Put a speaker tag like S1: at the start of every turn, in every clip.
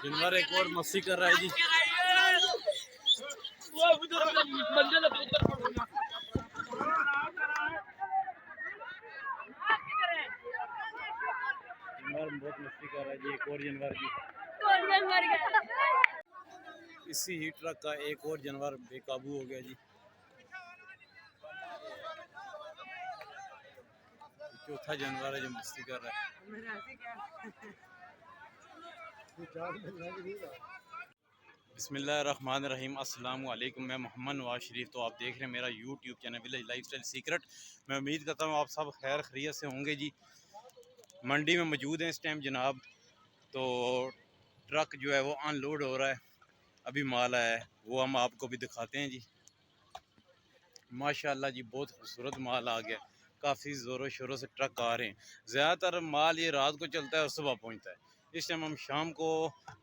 S1: जानवर एक और मस्ती कर रहा है जी। जानवर बहुत मस्ती कर रहा है जी। एक और जानवर जी, इसी ही ट्रक का एक और जानवर बेकाबू हो गया जी। चौथा जानवर है जो मस्ती कर रहा है। बिस्मिल्लाहिर्रहमानिर्रहीम। अस्सलाम वालेकुम। मैं मोहम्मद नवाज शरीफ। तो आप देख रहे हैं मेरा YouTube channel village lifestyle secret. मैं उम्मीद करता हूँ आप सब खैर खैरियत से होंगे जी। मंडी में मौजूद हैं इस टाइम जनाब। तो ट्रक जो है वो अनलोड हो रहा है, अभी माल आया है, वो हम आपको भी दिखाते हैं जी। माशाल्लाह जी बहुत खूबसूरत माल आ गया। काफ़ी ज़ोरों शोरों से ट्रक आ रहे हैं। ज़्यादातर माल ये रात को चलता है और सुबह पहुंचता है। इस टाइम हम शाम को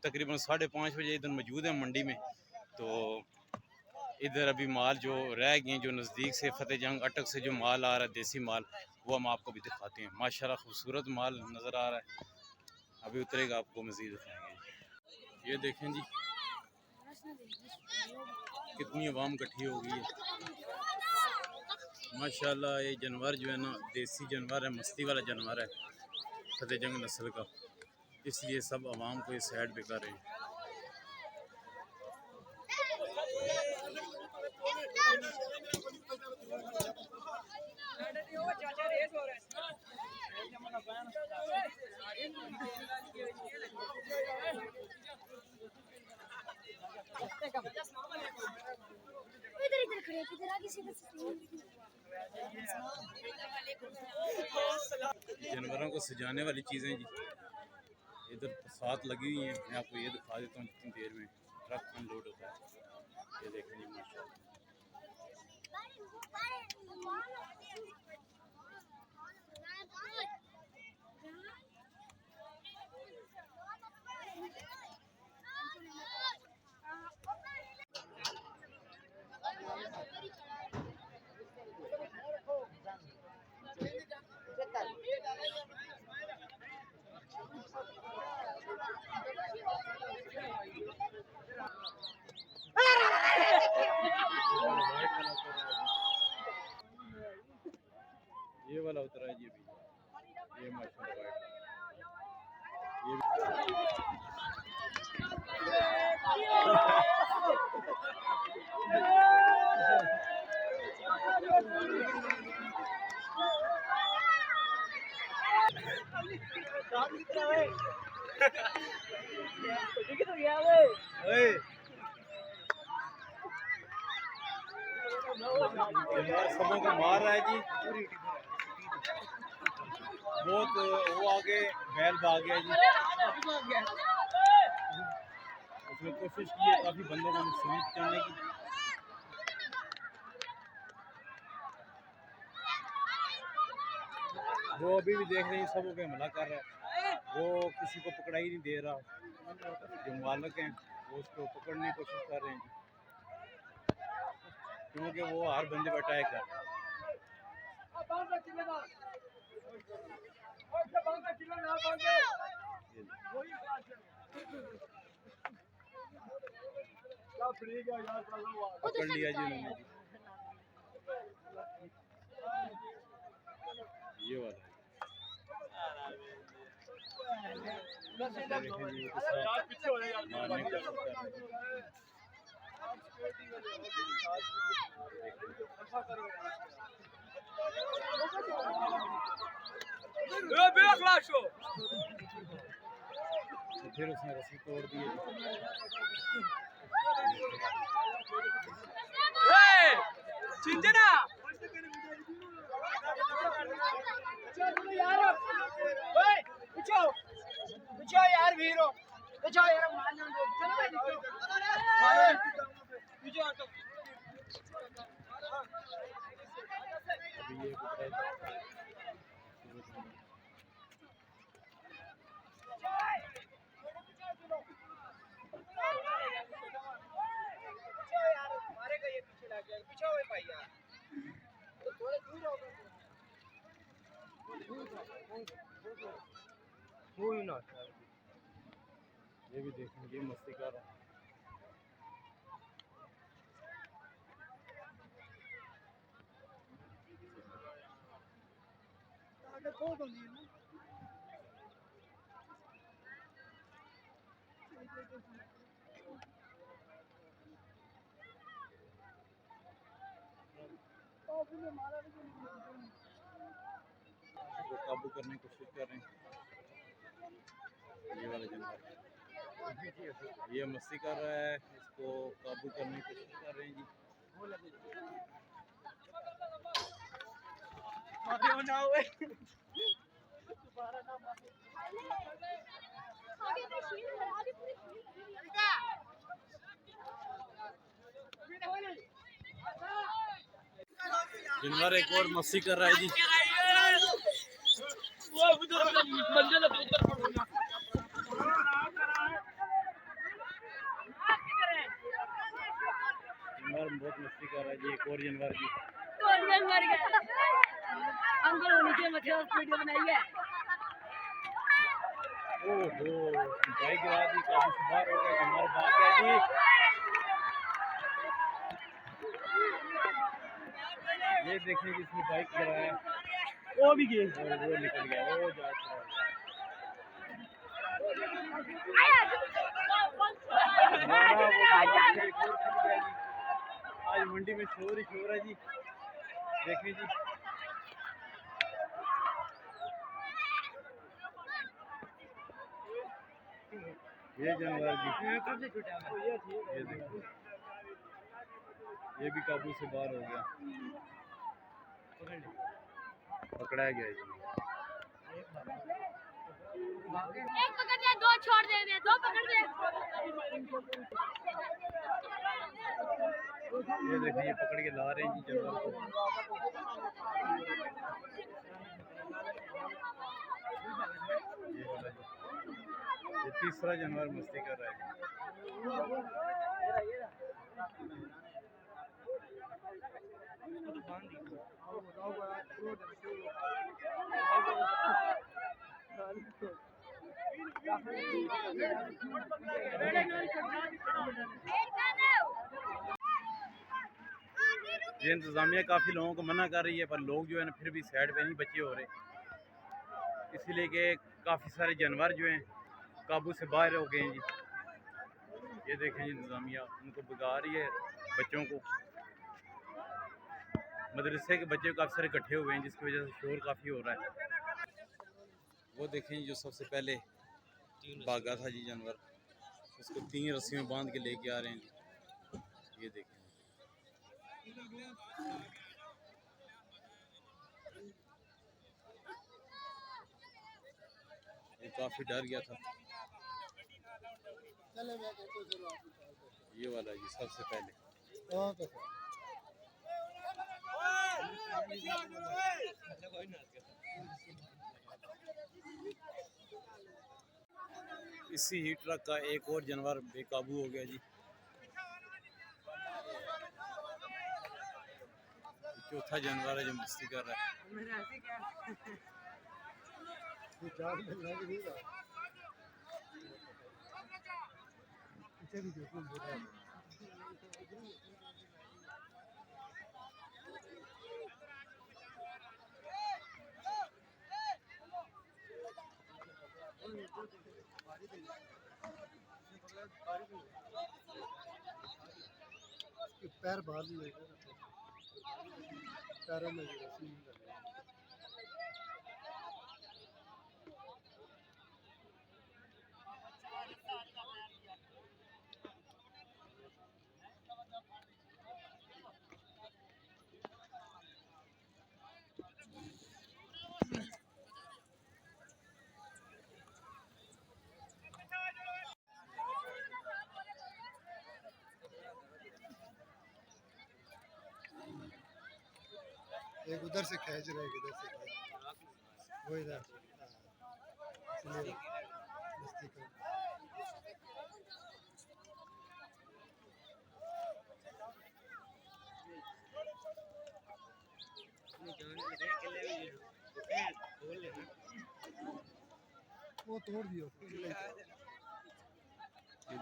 S1: तकरीबन 5:30 बजे इधर मौजूद हैं मंडी में। तो इधर अभी माल जो रह गए, जो नज़दीक से फतेह जंग अटक से जो माल आ रहा है देसी माल, वो हम आपको भी दिखाते हैं। माशाल्लाह खूबसूरत माल नज़र आ रहा है। अभी उतरेगा आपको मज़ीद दिखाएंगे। ये देखें जी कितनी आवाम इकट्ठी हो गई है। माशाल्लाह ये जानवर जो है ना देसी जानवर है, मस्ती वाला जानवर है, फतेह जंग नस्ल का, इसलिए सब आवाम को इस साइड पे कर रहे हैं। जानवरों को सजाने वाली चीज़ें जी इधर साथ लगी हुई हैं। मैं आपको ये दिखा देता हूँ जितनी देर में ट्रक अनलोड होता है। ये देखें जी माशाल्लाह। ये वाला उतरा है जी अभी। ये माशाल्लाह ये सबों को मार रहा है जी। बहुत वो आगे बैल भाग गया जी। उसने कोशिश की है काफ़ी बंदों को नुकसान पहुंचाने की। वो अभी भी देख रहे हैं सबों पे हमला कर रहा है। वो किसी को पकड़ा ही नहीं दे रहा। जो मालिक हैं वो उसको पकड़ने की कोशिश कर रहे हैं जी, क्योंकि वो हर बंदे पर अटैक कर रहा है। पकड़ लिया जी उन्होंने जी। ये वाला मारने की कोशिश कर रहे हैं। फिर उसने रस्सी तोड़ दी है।
S2: यार वीरो यार
S1: अभी ये ये भी देखेंगे मस्ती कर रहे हैं। इसको काबू करने की कोशिश कर रहे हैं। ये वाला जानवर ये मस्ती कर रहा है, इसको काबू करने की कोशिश कर रहे हैं जी। जानवर एक और मस्ती कर रहा है जी। जानवर बहुत मस्ती कर रहा है जी। एक और जानवर जी। ओहो बाइक गिरा दी, काफी सुधार हो गया, जानवर भाग गया जी। ये देखिए जिसने बाइक गिराया वो भी गए और वो निकल गया, वो जा चुका है। आज मंडी में शोर ही शोर है जी। देखिए जी ये जानवर जी कब से छूटा है? ये देखो ये भी काबू से बाहर हो गया, पकड़ा गया जी।
S3: एक पकड़ दे, दो छोड़ दे, दो पकड़ दे।
S1: ये देखिए ये पकड़ के ला रहे हैं जी जानवर को। ये वाला जी, ये तीसरा जानवर मस्ती कर रहा है। ये इंतजामिया काफ़ी लोगों को मना कर रही है, पर लोग जो है ना फिर भी साइड पे नहीं बचे हो रहे, इसीलिए कि काफ़ी सारे जानवर जो हैं काबू से बाहर हो गए हैं जी। ये देखें जी इंतजामिया उनको भगा रही है बच्चों को। मदरसे के बच्चे काफ़ी सारे इकट्ठे हुए हैं जिसकी वजह से शोर काफ़ी हो रहा है। वो देखें जो सबसे पहले भागा था जी जानवर, उसको 3 रस्सी में बांध के लेके आ रहे हैं। ये देखें ये काफ़ी डर गया था। ये वाला जी सबसे पहले इसी ही ट्रक का एक और जानवर बेकाबू हो गया जी। चौथा जानवर है जो मस्ती कर रहा है।
S4: पैर बाहर नहीं लेके पैरों में एक उधर से खींच रहे हैं, इधर से वो इधर इसलिए मस्ती कर वो तोड़ दियो।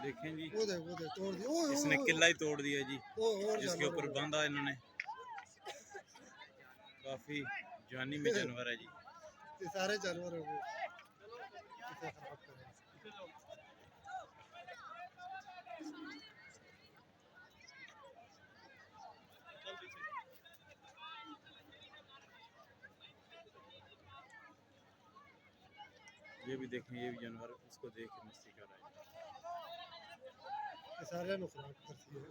S1: देखें जी,
S4: वो दे तोड़ दिया। ओए
S1: इसने किला ही तोड़ दिया जी,
S4: और
S1: जिसके ऊपर बांधा इन्होंने। काफी जानी में जानवर है जी।
S4: ये सारे जानवर हो गए। इसे खराब करें।
S1: ये भी देखें, ये भी जानवर उसको देख के मस्ती कर रहा है।
S4: ये सारे नुकसान करती है।